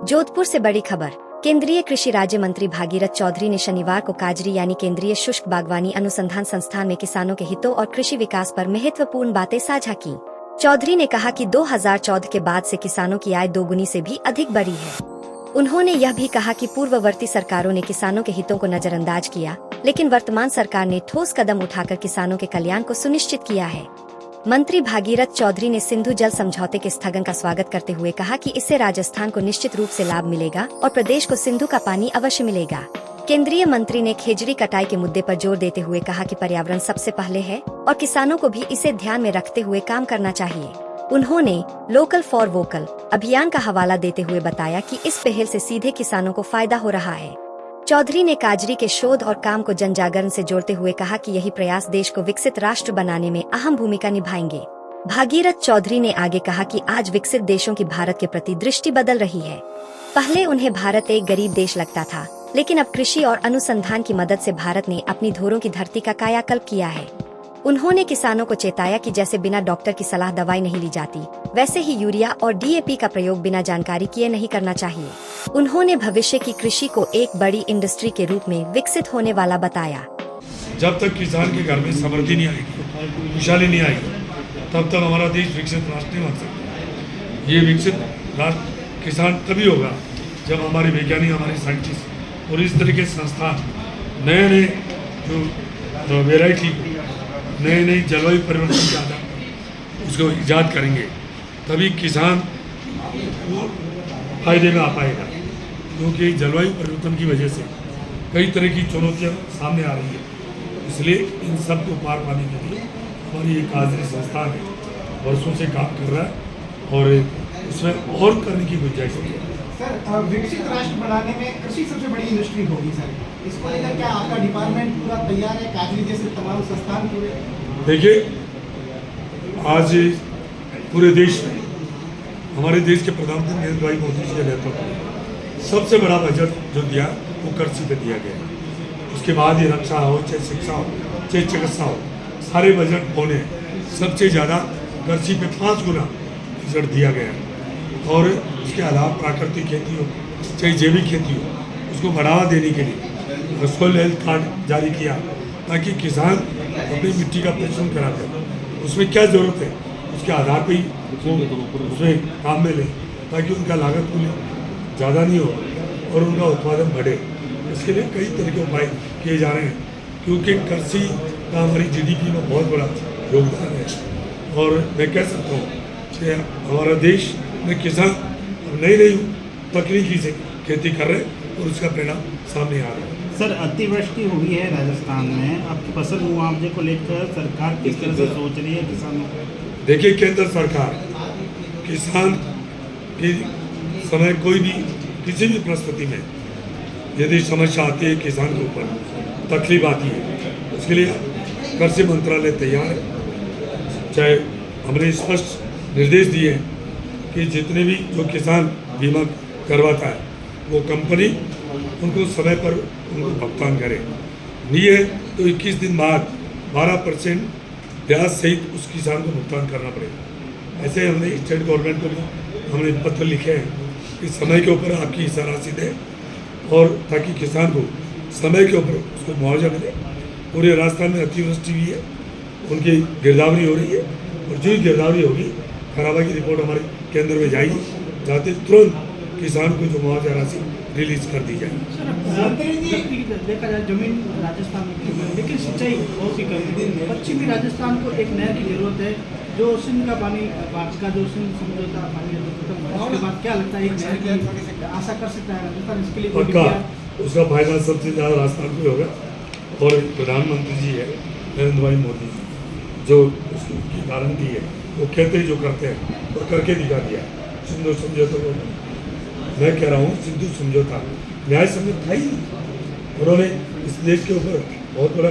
जोधपुर से बड़ी खबर। केंद्रीय कृषि राज्य मंत्री भागीरथ चौधरी ने शनिवार को काजरी यानी केंद्रीय शुष्क बागवानी अनुसंधान संस्थान में किसानों के हितों और कृषि विकास पर महत्वपूर्ण बातें साझा की। चौधरी ने कहा कि 2014 के बाद से किसानों की आय दोगुनी से भी अधिक बढ़ी है। उन्होंने यह भी कहा कि पूर्ववर्ती सरकारों ने किसानों के हितों को नजरअंदाज किया, लेकिन वर्तमान सरकार ने ठोस कदम उठाकर किसानों के कल्याण को सुनिश्चित किया है। मंत्री भागीरथ चौधरी ने सिंधु जल समझौते के स्थगन का स्वागत करते हुए कहा कि इससे राजस्थान को निश्चित रूप से लाभ मिलेगा और प्रदेश को सिंधु का पानी अवश्य मिलेगा। केंद्रीय मंत्री ने खेजड़ी कटाई के मुद्दे पर जोर देते हुए कहा कि पर्यावरण सबसे पहले है और किसानों को भी इसे ध्यान में रखते हुए काम करना चाहिए। उन्होंने लोकल फॉर वोकल अभियान का हवाला देते हुए बताया कि इस पहल से सीधे किसानों को फायदा हो रहा है। चौधरी ने काजरी के शोध और काम को जनजागरण से जोड़ते हुए कहा कि यही प्रयास देश को विकसित राष्ट्र बनाने में अहम भूमिका निभाएंगे। भागीरथ चौधरी ने आगे कहा कि आज विकसित देशों की भारत के प्रति दृष्टि बदल रही है। पहले उन्हें भारत एक गरीब देश लगता था, लेकिन अब कृषि और अनुसंधान की मदद से भारत ने अपनी धरोहरों की धरती का कायाकल्प किया है। उन्होंने किसानों को चेताया कि जैसे बिना डॉक्टर की सलाह दवाई नहीं ली जाती, वैसे ही यूरिया और डीएपी का प्रयोग बिना जानकारी किए नहीं करना चाहिए। उन्होंने भविष्य की कृषि को एक बड़ी इंडस्ट्री के रूप में विकसित होने वाला बताया। जब तक किसान के घर में समृद्धि नहीं आएगी, खुशहाली नहीं आएगी, तब तक हमारा देश विकसित राष्ट्र नहीं बन सकता। ये विकसित राष्ट्र किसान तभी होगा जब हमारे वैज्ञानिक, हमारे साइंटिस्ट और इस तरह के संस्थान नए नए जो वेराइटी, नए नए जलवायु परिवर्तन के आधार पर उसको ईजाद करेंगे, तभी किसान फायदे में आ पाएगा। क्योंकि जलवायु परिवर्तन की वजह से कई तरह की चुनौतियां सामने आ रही है, इसलिए इन सब को पार पाने के लिए हमारी एक काजरी संस्थान है, वर्षों से काम कर रहा है और उसमें और करने की गुंजाइश है। सर, विकसित राष्ट्र बनाने में कृषि सबसे बड़ी इंडस्ट्री होगी सर, इसको लेकर क्या आपका डिपार्टमेंट पूरा तैयार है? काजरी जैसे तमाम संस्थान पूरे? देखिए, आज पूरे देश में हमारे देश के प्रधानमंत्री नरेंद्र भाई मोदी जी के नेतृत्व में सबसे बड़ा बजट जो दिया वो कृषि पे दिया गया। उसके बाद ही रक्षा हो, चाहे शिक्षा हो, चाहे चिकित्सा हो, सारे बजट होने सबसे ज़्यादा कृषि पे 5 गुना बजट दिया गया। और उसके अलावा प्राकृतिक खेती हो, चाहे जैविक खेती हो, उसको बढ़ावा देने के लिए सोइल हेल्थ कार्ड जारी किया, ताकि किसान अपनी मिट्टी का परीक्षण करा दें, उसमें क्या ज़रूरत है उसके आधार पर ही वो उसमें काम में लें, ताकि उनका लागत मूल्य ज़्यादा नहीं हो और उनका उत्पादन बढ़े। इसके लिए कई तरह के उपाय किए जा रहे हैं, क्योंकि कृषि का हमारी जीडीपी में बहुत बड़ा योगदान है। और मैं कह सकता हूँ कि हमारा देश में किसान नई नई तकनीकी से खेती कर रहे हैं और उसका परिणाम सामने आ रहा है। सर, अतिवृष्टि हुई है राजस्थान में, अब फसल मुआवजे को लेकर सरकार किस तरह से सोच रही है किसानों को? देखिए, केंद्र सरकार किसान की समय कोई भी किसी भी परिस्थिति में यदि समस्या आती है, किसान के ऊपर तकलीफ आती है, उसके लिए कृषि मंत्रालय तैयार है। चाहे हमने स्पष्ट निर्देश दिए हैं कि जितने भी जो किसान बीमा करवाता है वो कंपनी उनको समय पर उनको भुगतान करे। नहीं है तो 21 दिन बाद 12% ब्याज सहित उस किसान को भुगतान करना पड़ेगा। ऐसे हमने स्टेट गवर्नमेंट को भी हमने पत्र लिखे हैं कि समय के ऊपर आपकी हिस्सा राशि दें, और ताकि किसान को समय के ऊपर उसको मुआवजा मिले। पूरे राजस्थान में अतिवृष्टि हुई है, उनकी गिरदावरी हो रही है, और जो गिरदावरी होगी खराबा की रिपोर्ट हमारे केंद्र में जाएगी, जाते तुरंत किसान को जो मुआवजा राशि रिलीज कर दी जाए। देखा जाए जमीन राजस्थान में, लेकिन सिंचाई बहुत ही कम। पश्चिमी राजस्थान को एक नहर की जरूरत है, जो सिंध का पानी, भारत का जो सिंध समझौता पानी खत्म हुआ, उसके बाद क्या लगता है एक नहर की आशा कर सकता है राजस्थान? इसके लिए पक्का उसका फायदा सबसे ज़्यादा राजस्थान को होगा। और प्रधानमंत्री जी है नरेंद्र भाई मोदी जी, जो उसकी गारंटी है, वो कहते ही जो करते हैं और करके दिखा दिया। सिंधु समझौता को मैं कह रहा हूँ, सिंधु समझौता न्याय समझौता ही उन्होंने इस देश के ऊपर बहुत बड़ा